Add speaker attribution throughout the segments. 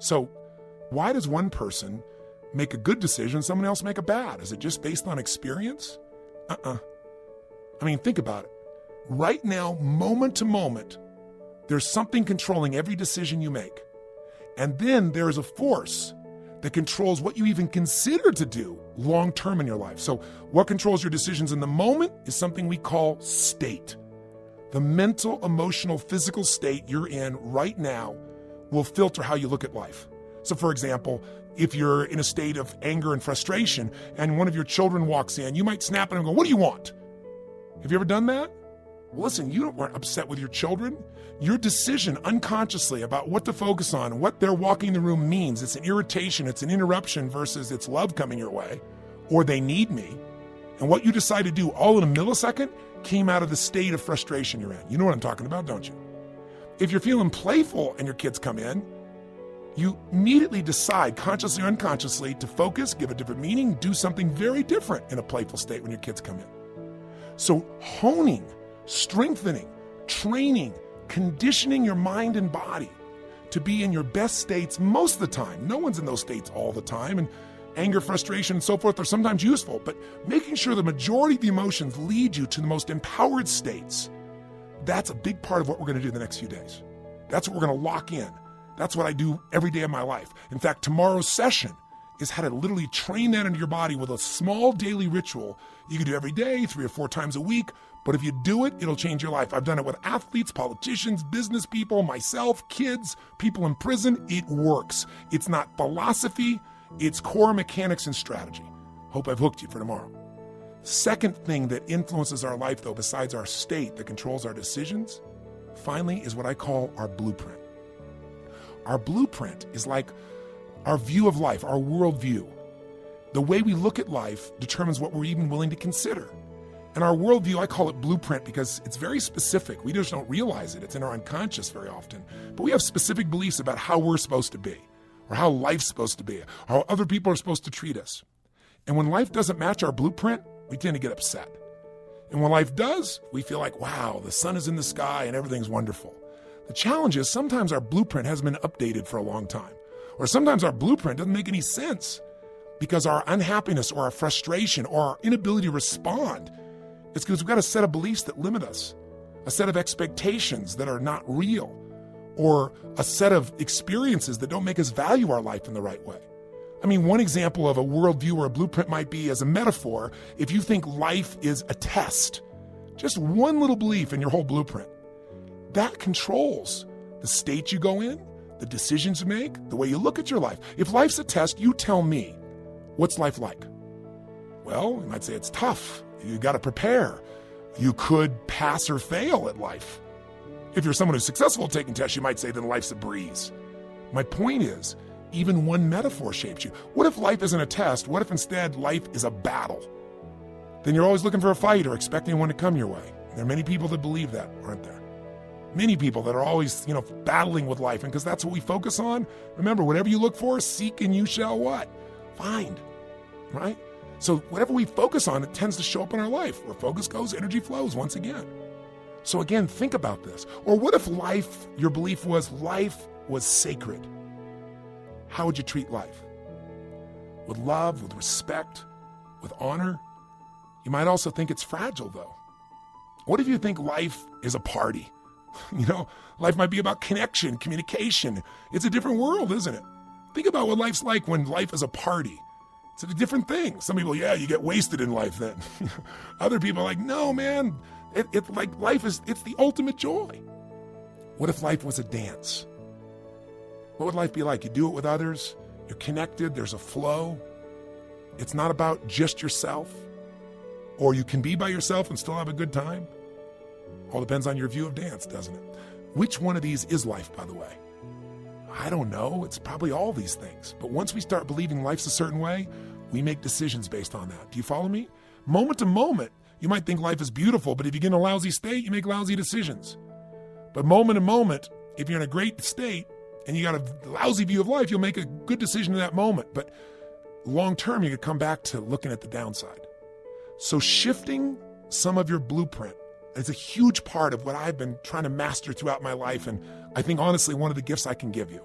Speaker 1: So why does one person make a good decision and someone else make a bad? Is it just based on experience? I mean, think about it. Right now, moment to moment, there's something controlling every decision you make. And then there is a force that controls what you even consider to do long-term in your life. So what controls your decisions in the moment is something we call state. The mental, emotional, physical state you're in right now will filter how you look at life. So for example, if you're in a state of anger and frustration and one of your children walks in, you might snap at him and go, "What do you want?" Have you ever done that? Well, listen, you weren't upset with your children. Your decision unconsciously about what to focus on, what their walking the room means, it's an irritation, it's an interruption versus it's love coming your way, or they need me. And what you decide to do all in a millisecond came out of the state of frustration you're in. You know what I'm talking about, don't you? If you're feeling playful and your kids come in, you immediately decide, consciously or unconsciously, to focus, give a different meaning, do something very different in a playful state when your kids come in. So honing, strengthening, training, conditioning your mind and body to be in your best states most of the time. No one's in those states all the time, and anger, frustration, and so forth are sometimes useful, but making sure the majority of the emotions lead you to the most empowered states, that's a big part of what we're going to do the next few days. That's what we're going to lock in. That's what I do every day of my life. In fact, tomorrow's session is how to literally train that into your body with a small daily ritual you can do every day, 3 or 4 times a week. But if you do it, it'll change your life. I've done it with athletes, politicians, business people, myself, kids, people in prison. It works. It's not philosophy. It's core mechanics and strategy. Hope I've hooked you for tomorrow. Second thing that influences our life, though, besides our state that controls our decisions, finally, is what I call our blueprint. Our blueprint is like our view of life, our worldview. The way we look at life determines what we're even willing to consider. And our worldview, I call it blueprint because it's very specific. We just don't realize it. It's in our unconscious very often. But we have specific beliefs about how we're supposed to be, or how life's supposed to be, or how other people are supposed to treat us. And when life doesn't match our blueprint, we tend to get upset. And when life does, we feel like, wow, the sun is in the sky and everything's wonderful. The challenge is sometimes our blueprint hasn't been updated for a long time. Or sometimes our blueprint doesn't make any sense because our unhappiness or our frustration or our inability to respond, it's because we've got a set of beliefs that limit us, a set of expectations that are not real, or a set of experiences that don't make us value our life in the right way. I mean, one example of a worldview or a blueprint might be, as a metaphor, if you think life is a test, just one little belief in your whole blueprint, that controls the state you go in, the decisions you make, the way you look at your life. If life's a test, you tell me, what's life like? Well, you might say it's tough. You got to prepare. You could pass or fail at life. If you're someone who's successful at taking tests, you might say then life's a breeze. My point is, even one metaphor shapes you. What if life isn't a test? What if instead life is a battle? Then you're always looking for a fight or expecting one to come your way. There are many people that believe that, aren't there? Many people that are always, battling with life. And because that's what we focus on, remember, whatever you look for, seek and you shall what? Find, right? So whatever we focus on, it tends to show up in our life. Where focus goes, energy flows once again. So again, think about this. Or what if life, your belief was life was sacred? How would you treat life? With love, with respect, with honor? You might also think it's fragile, though. What if you think life is a party? Life might be about connection, communication. It's a different world, isn't it? Think about what life's like when life is a party. It's a different thing. Some people, you get wasted in life then. Other people are like, no, man, it's like life it's the ultimate joy. What if life was a dance? What would life be like? You do it with others, you're connected, there's a flow. It's not about just yourself. Or you can be by yourself and still have a good time. All depends on your view of dance, doesn't it? Which one of these is life, by the way? I don't know. It's probably all these things. But once we start believing life's a certain way, we make decisions based on that. Do you follow me? Moment to moment, you might think life is beautiful, but if you get in a lousy state, you make lousy decisions. But moment to moment, if you're in a great state and you got a lousy view of life, you'll make a good decision in that moment. But long term, you could come back to looking at the downside. So shifting some of your blueprint is a huge part of what I've been trying to master throughout my life. And I think, honestly, one of the gifts I can give you.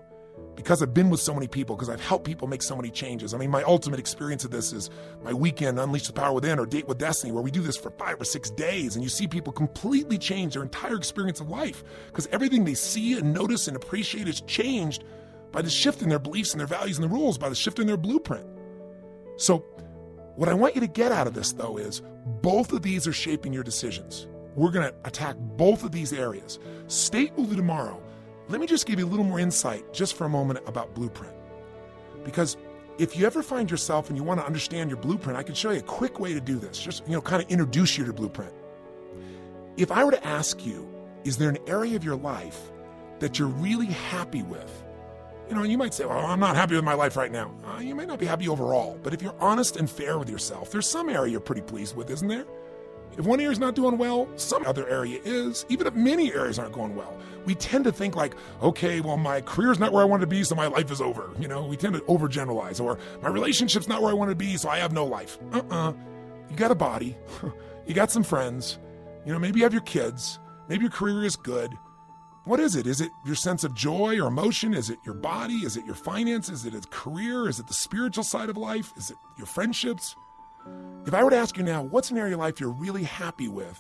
Speaker 1: because I've been with so many people, because I've helped people make so many changes. I mean, my ultimate experience of this is my weekend, Unleash the Power Within or Date with Destiny, where we do this for 5 or 6 days, and you see people completely change their entire experience of life because everything they see and notice and appreciate is changed by the shift in their beliefs and their values and the rules, by the shift in their blueprint. So what I want you to get out of this, though, is both of these are shaping your decisions. We're going to attack both of these areas. State will do tomorrow. Let me just give you a little more insight just for a moment about blueprint. Because if you ever find yourself and you want to understand your blueprint, I can show you a quick way to do this. Just, kind of introduce you to blueprint. If I were to ask you, is there an area of your life that you're really happy with? And you might say, well, I'm not happy with my life right now. You might not be happy overall, but if you're honest and fair with yourself, there's some area you're pretty pleased with, isn't there? If one area is not doing well, some other area is, even if many areas aren't going well. We tend to think like, okay, well, my career's not where I want to be, so my life is over. We tend to overgeneralize, or my relationship's not where I want to be, so I have no life. You got a body, you got some friends, maybe you have your kids, maybe your career is good. What is it? Is it your sense of joy or emotion? Is it your body? Is it your finances? Is it a career? Is it the spiritual side of life? Is it your friendships? If I were to ask you now, what's an area of life you're really happy with?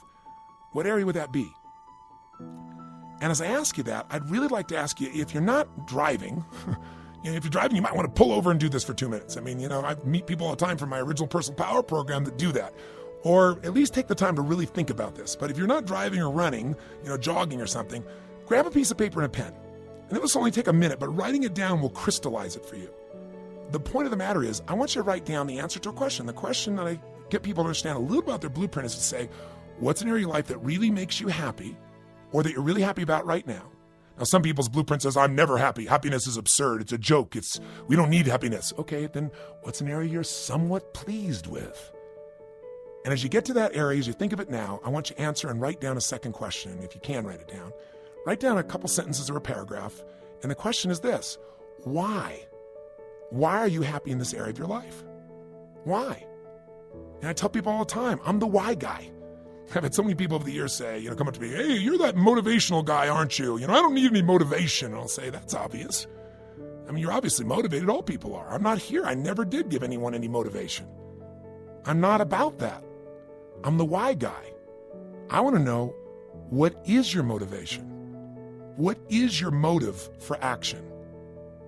Speaker 1: What area would that be? And as I ask you that, I'd really like to ask you, if you're not driving, if you're driving, you might want to pull over and do this for 2 minutes. I mean, I meet people all the time from my original personal power program that do that. Or at least take the time to really think about this. But if you're not driving or running, jogging or something, grab a piece of paper and a pen. And it will only take a minute, but writing it down will crystallize it for you. The point of the matter is, I want you to write down the answer to a question. The question that I get people to understand a little about their blueprint is to say, what's an area of life that really makes you happy, or that you're really happy about right now? Now, some people's blueprint says, I'm never happy. Happiness is absurd. It's a joke. We don't need happiness. Okay, then what's an area you're somewhat pleased with? And as you get to that area, as you think of it now, I want you to answer and write down a second question, if you can write it down. Write down a couple sentences or a paragraph. And the question is this: why? Why are you happy in this area of your life? Why? And I tell people all the time, I'm the why guy. I've had so many people over the years say, come up to me, hey, you're that motivational guy, aren't you? I don't need any motivation. And I'll say, that's obvious. I mean, you're obviously motivated. All people are. I'm not here. I never did give anyone any motivation. I'm not about that. I'm the why guy. I want to know, what is your motivation? What is your motive for action?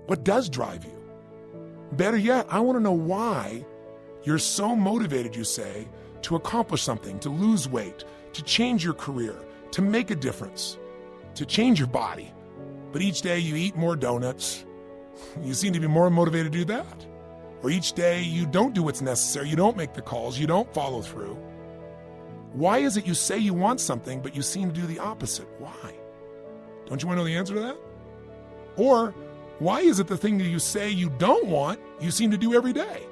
Speaker 1: What does drive you? Better yet, I want to know why you're so motivated, you say, to accomplish something, to lose weight, to change your career, to make a difference, to change your body. But each day you eat more donuts. You seem to be more motivated to do that. Or each day you don't do what's necessary, you don't make the calls, you don't follow through. Why is it you say you want something, but you seem to do the opposite? Why? Don't you want to know the answer to that? Or why is it the thing that you say you don't want, you seem to do every day?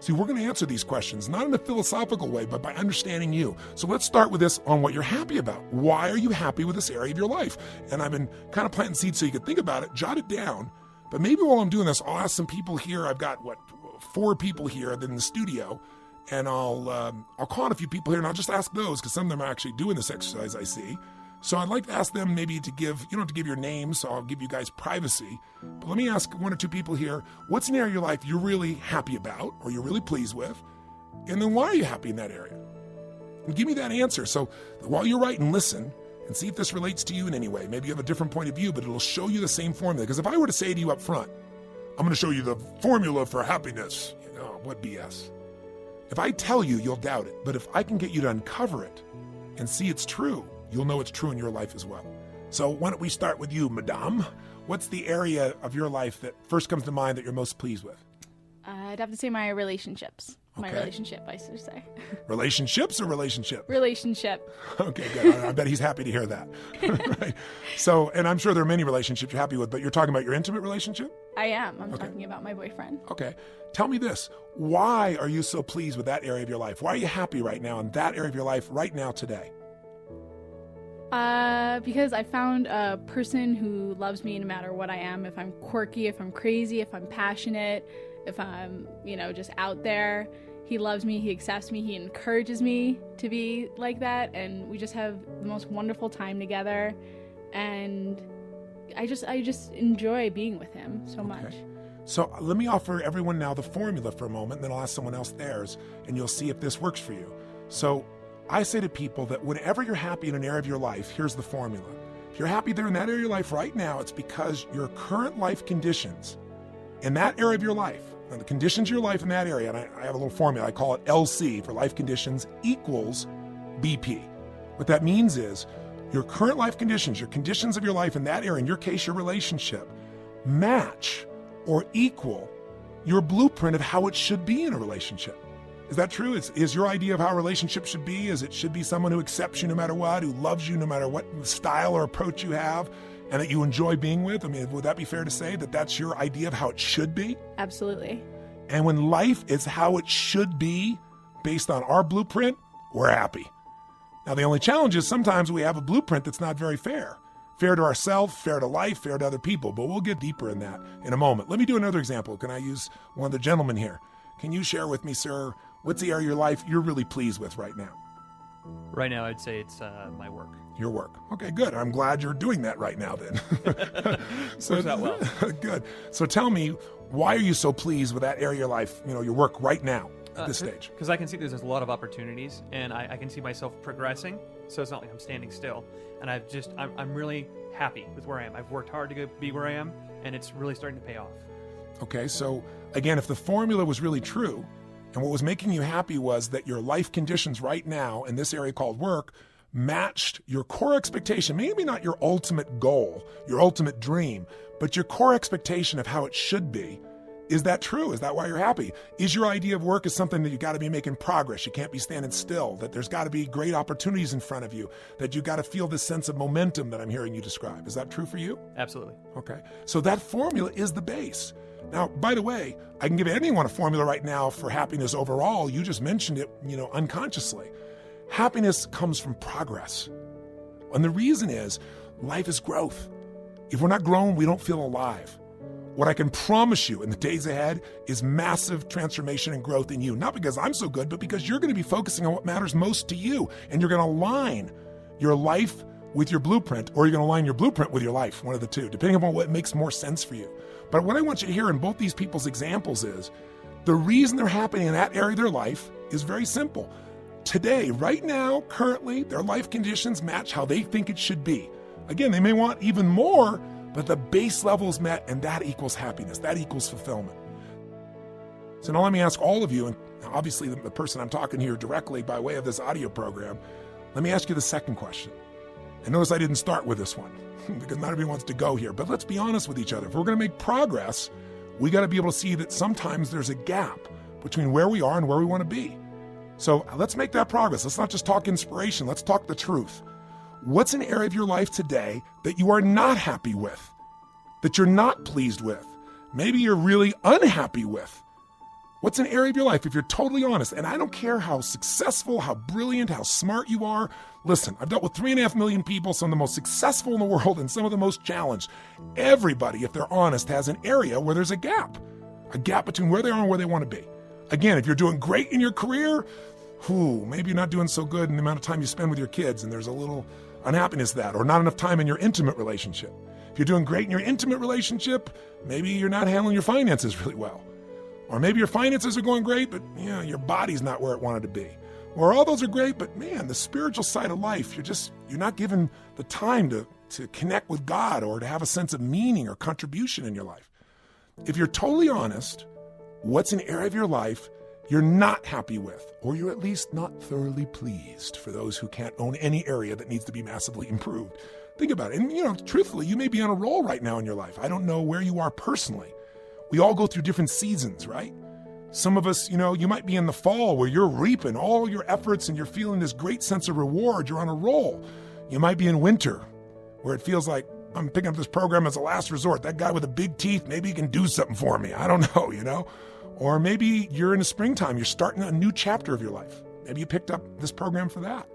Speaker 1: See, we're going to answer these questions, not in a philosophical way, but by understanding you. So let's start with this on what you're happy about. Why are you happy with this area of your life? And I've been kind of planting seeds so you can think about it, jot it down. But maybe while I'm doing this, I'll ask some people here. I've got, 4 people here in the studio. And I'll call on a few people here, and I'll just ask those, because some of them are actually doing this exercise, I see. So I'd like to ask them maybe to give, you don't have to give your name, so I'll give you guys privacy. But let me ask 1 or 2 people here, what's an area of your life you're really happy about, or you're really pleased with? And then why are you happy in that area? And give me that answer. So while you're writing, listen and see if this relates to you in any way. Maybe you have a different point of view, but it'll show you the same formula. Because if I were to say to you up front, I'm going to show you the formula for happiness, what BS. If I tell you, you'll doubt it. But if I can get you to uncover it and see it's true, you'll know it's true in your life as well. So why don't we start with you, Madame? What's the area of your life that first comes to mind that you're most pleased with?
Speaker 2: I'd have to say my relationships.
Speaker 1: Okay.
Speaker 2: My relationship, I should say.
Speaker 1: Relationships or relationship?
Speaker 2: Relationship.
Speaker 1: Okay, good. I bet he's happy to hear that. Right. So, and I'm sure there are many relationships you're happy with, but you're talking about your intimate relationship?
Speaker 2: I am. I'm talking about my boyfriend.
Speaker 1: Okay. Tell me this. Why are you so pleased with that area of your life? Why are you happy right now in that area of your life right now today?
Speaker 2: Because I found a person who loves me no matter what I am. If I'm quirky, if I'm crazy, if I'm passionate, if I'm, just out there. He loves me, he accepts me, he encourages me to be like that, and we just have the most wonderful time together. And I I just enjoy being with him so much.
Speaker 1: So let me offer everyone now the formula for a moment, and then I'll ask someone else theirs, and you'll see if this works for you. So I say to people that whenever you're happy in an area of your life, here's the formula. If you're happy there in that area of your life right now, it's because your current life conditions in that area of your life, and the conditions of your life in that area, and I have a little formula, I call it LC for life conditions equals BP. What that means is your current life conditions, your conditions of your life in that area, in your case, your relationship, match or equal your blueprint of how it should be in a relationship. Is that true? Is your idea of how a relationship should be, is it should be someone who accepts you no matter what, who loves you no matter what style or approach you have, and that you enjoy being with? I mean, would that be fair to say that that's your idea of how it should be?
Speaker 2: Absolutely.
Speaker 1: And when life is how it should be based on our blueprint, we're happy. Now, the only challenge is sometimes we have a blueprint that's not very fair. Fair to ourselves, fair to life, fair to other people, but we'll get deeper in that in a moment. Let me do another example. Can I use one of the gentlemen here? Can you share with me, sir, what's the area of your life you're really pleased with right now?
Speaker 3: Right now, I'd say it's my work.
Speaker 1: Your work. Okay, good. I'm glad you're doing that right now then. So,
Speaker 3: works out well.
Speaker 1: Good. So tell me, why are you so pleased with that area of your life, your work right now at this stage?
Speaker 3: Because I can see there's a lot of opportunities, and I can see myself progressing, so it's not like I'm standing still. And I'm really happy with where I am. I've worked hard to be where I am, and it's really starting to pay off.
Speaker 1: Okay, so again, if the formula was really true, and what was making you happy was that your life conditions right now in this area called work matched your core expectation, maybe not your ultimate goal, your ultimate dream, but your core expectation of how it should be. Is that true? Is that why you're happy? Is your idea of work is something that you got to be making progress? You can't be standing still, that there's got to be great opportunities in front of you, that you got to feel this sense of momentum that I'm hearing you describe. Is that true for you?
Speaker 3: Absolutely.
Speaker 1: Okay. So that formula is the base. Now, by the way, I can give anyone a formula right now for happiness overall. You just mentioned it, unconsciously. Happiness comes from progress. And the reason is life is growth. If we're not grown, we don't feel alive. What I can promise you in the days ahead is massive transformation and growth in you. Not because I'm so good, but because you're going to be focusing on what matters most to you. And you're going to align your life with your blueprint, or you're going to align your blueprint with your life, one of the two, depending upon what makes more sense for you. But what I want you to hear in both these people's examples is the reason they're happy in that area of their life is very simple. Today, right now, currently, their life conditions match how they think it should be. Again, they may want even more, but the base level is met, and that equals happiness. That equals fulfillment. So now let me ask all of you, and obviously the person I'm talking here directly by way of this audio program, let me ask you the second question. And notice I didn't start with this one because not everyone wants to go here, but let's be honest with each other. If we're going to make progress, we got to be able to see that sometimes there's a gap between where we are and where we want to be. So let's make that progress. Let's not just talk inspiration. Let's talk the truth. What's an area of your life today that you are not happy with, that you're not pleased with? Maybe you're really unhappy with. What's an area of your life, if you're totally honest, and I don't care how successful, how brilliant, how smart you are. Listen, I've dealt with 3.5 million people, some of the most successful in the world and some of the most challenged. Everybody, if they're honest, has an area where there's a gap between where they are and where they want to be. Again, if you're doing great in your career, maybe you're not doing so good in the amount of time you spend with your kids, and there's a little unhappiness to that, or not enough time in your intimate relationship. If you're doing great in your intimate relationship, maybe you're not handling your finances really well. Or maybe your finances are going great, but your body's not where it wanted to be. Or all those are great, but man, the spiritual side of life, you're not given the time to connect with God or to have a sense of meaning or contribution in your life. If you're totally honest, what's an area of your life you're not happy with, or you're at least not thoroughly pleased, for those who can't own any area that needs to be massively improved? Think about it. And, truthfully, you may be on a roll right now in your life. I don't know where you are personally. We all go through different seasons, right? Some of us, you might be in the fall where you're reaping all your efforts and you're feeling this great sense of reward. You're on a roll. You might be in winter where it feels like I'm picking up this program as a last resort. That guy with the big teeth, maybe he can do something for me. I don't know, Or maybe you're in the springtime. You're starting a new chapter of your life. Maybe you picked up this program for that.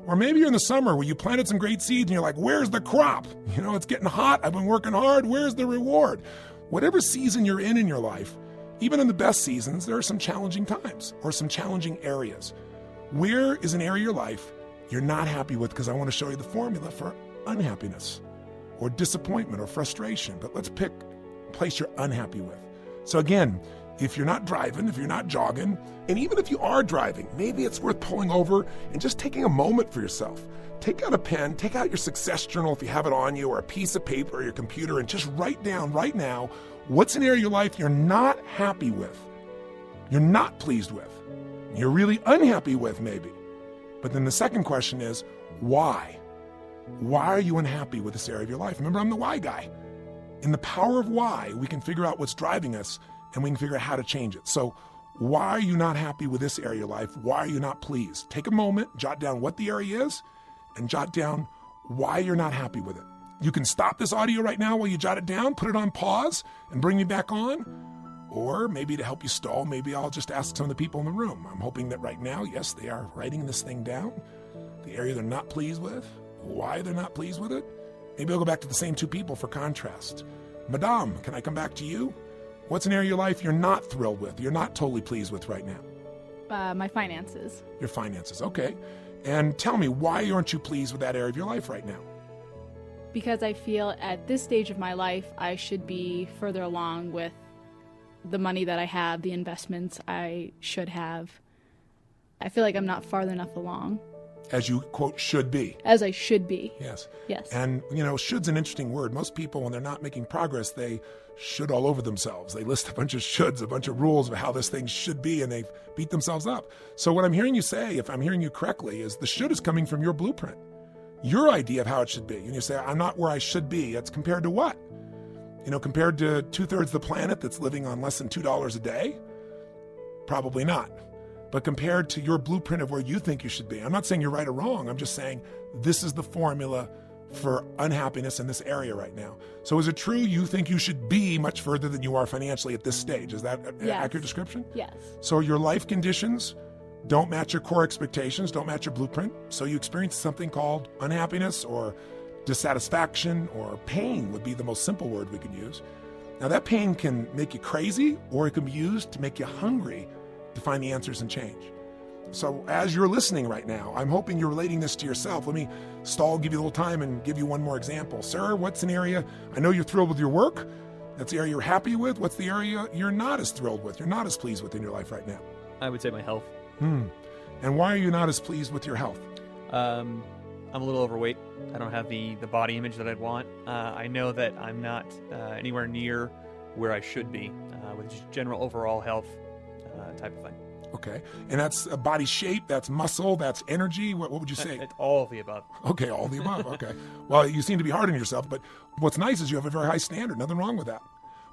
Speaker 1: Or maybe you're in the summer where you planted some great seeds and you're like, where's the crop? It's getting hot. I've been working hard. Where's the reward? Whatever season you're in your life, even in the best seasons, there are some challenging times or some challenging areas. Where is an area of your life you're not happy with? Because I want to show you the formula for unhappiness. or disappointment or frustration. But let's pick a place you're unhappy with. So again, if you're not driving, if you're not jogging, and even if you are driving, maybe it's worth pulling over and just taking a moment for yourself. Take out a pen, take out your success journal if you have it on you, or a piece of paper or your computer, and just write down right now what's an area of your life you're not happy with, you're not pleased with, you're really unhappy with maybe. But then the second question is, why? Why are you unhappy with this area of your life? Remember, I'm the why guy. In the power of why, we can figure out what's driving us, and we can figure out how to change it. So why are you not happy with this area of your life? Why are you not pleased? Take a moment, jot down what the area is, and jot down why you're not happy with it. You can stop this audio right now while you jot it down, put it on pause, and bring me back on. Or maybe to help you stall, maybe I'll just ask some of the people in the room. I'm hoping that right now, yes, they are writing this thing down, the area they're not pleased with, why they're not pleased with it. Maybe I'll go back to the same two people for contrast. Madame, can I come back to you? What's an area of your life you're not thrilled with, you're not totally pleased with right now?
Speaker 2: My finances.
Speaker 1: Your finances, okay. And tell me, why aren't you pleased with that area of your life right now?
Speaker 2: Because I feel at this stage of my life, I should be further along with the money that I have, the investments I should have. I feel like I'm not far enough along.
Speaker 1: As you, quote, should be.
Speaker 2: As I should be.
Speaker 1: Yes.
Speaker 2: Yes.
Speaker 1: And, should's an interesting word. Most people, when they're not making progress, they should all over themselves. They list a bunch of shoulds, a bunch of rules of how this thing should be, and they beat themselves up. So what I'm hearing you say, if I'm hearing you correctly, is the should is coming from your blueprint, your idea of how it should be. And you say, I'm not where I should be. It's compared to what? Compared to 2/3 of the planet that's living on less than $2 a day? Probably not. But compared to your blueprint of where you think you should be, I'm not saying you're right or wrong. I'm just saying this is the formula for unhappiness in this area right now. So is it true you think you should be much further than you are financially at this stage? Is that an
Speaker 2: Yes.
Speaker 1: accurate description?
Speaker 2: Yes.
Speaker 1: So your life conditions don't match your core expectations, don't match your blueprint. So you experience something called unhappiness or dissatisfaction, or pain would be the most simple word we could use. Now that pain can make you crazy, or it can be used to make you hungry to find the answers and change. So as you're listening right now, I'm hoping you're relating this to yourself. Let me stall, give you a little time, and give you one more example. Sir, what's an area, I know you're thrilled with your work. That's the area you're happy with. What's the area you're not as thrilled with, you're not as pleased with in your life right now?
Speaker 3: I would say my health.
Speaker 1: And why are you not as pleased with your health?
Speaker 3: I'm a little overweight. I don't have the body image that I'd want. I know that I'm not anywhere near where I should be with just general overall health type of thing.
Speaker 1: Okay. And that's a body shape, that's muscle, that's energy. What would you say?
Speaker 3: It's all of the above.
Speaker 1: Okay, all the above. Okay. Well, you seem to be hard on yourself, but what's nice is you have a very high standard. Nothing wrong with that.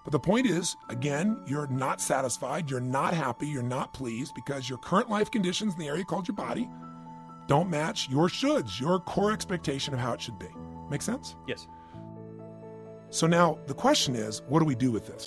Speaker 1: But the point is, again, you're not satisfied, you're not happy, you're not pleased because your current life conditions in the area called your body don't match your shoulds, your core expectation of how it should be. Make sense?
Speaker 3: Yes.
Speaker 1: So now the question is, what do we do with this?